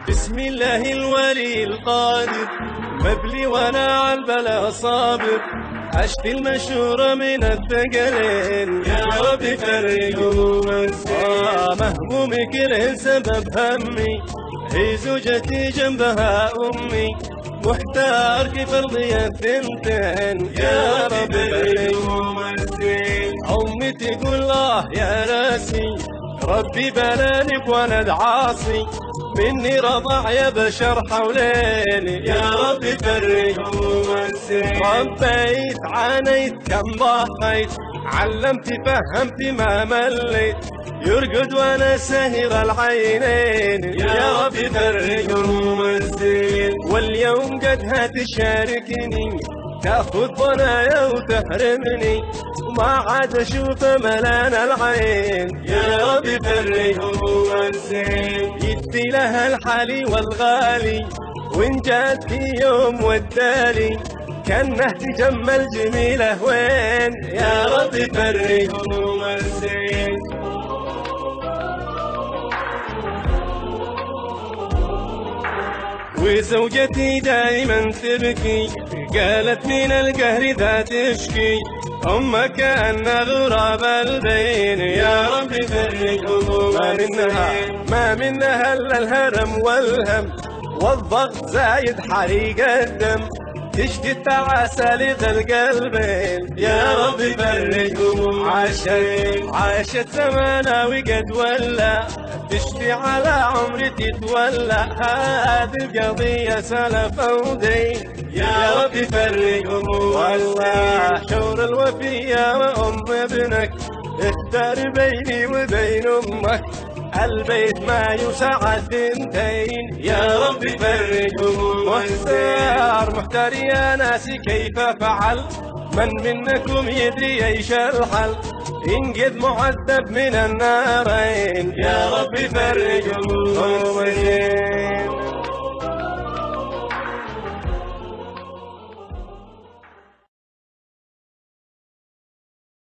بسم الله الولي القادر، مبلي وانا عالبلا صابر، عشت المشهورة من الثقلين، يا رب فرج هموم مهموم كره سبب همي، هي زوجتي جنبها أمي، محتار كيف ارضي الثنتين، يا رب فرج هموم أمي تقول يا راسي ربي بلانك وانا العاصي، مني رضع يا بشر حوليني، يا رب فرج هموم السنين. ربيت عانيت كم ضحيت، علمت فهمت ما مليت، يرقد وانا سهر العينين، يا رب فرج هموم السنين. واليوم قدها تشاركني، تاخذ ضنايا وتحرمني، وما عاد اشوف ملان العين، يا رب فرج هموم الزين. يدي لها الحالي والغالي، وان جات في يوم ودالي، كانه تجمل جميله وين، يا رب فرج هموم الزين. وزوجتي دائما تبكي، قالت من القهر ذا تشكي، أمك أن غراب البين، يا رب فرج هموم ما منها إلا الهرم والهم، والضغط زايد حريق الدم، تشتي التعاسة لذا القلبين، يا رب فرج هموم عاشت زمانا وقد ولا، تشفي على عمري تتولى، هذه القضية سلف ودين، يا رب فرج هموم والله. شور الوفية وأم ابنك، اختار بيني وبين أمك، البيت ما يسع الثنتين، يا رب فرج هموم. محتار يا ناسي كيف فعل، من منكم يدري ايش الحل، ينقذ معذب من النارين، يا رب فرج هموم.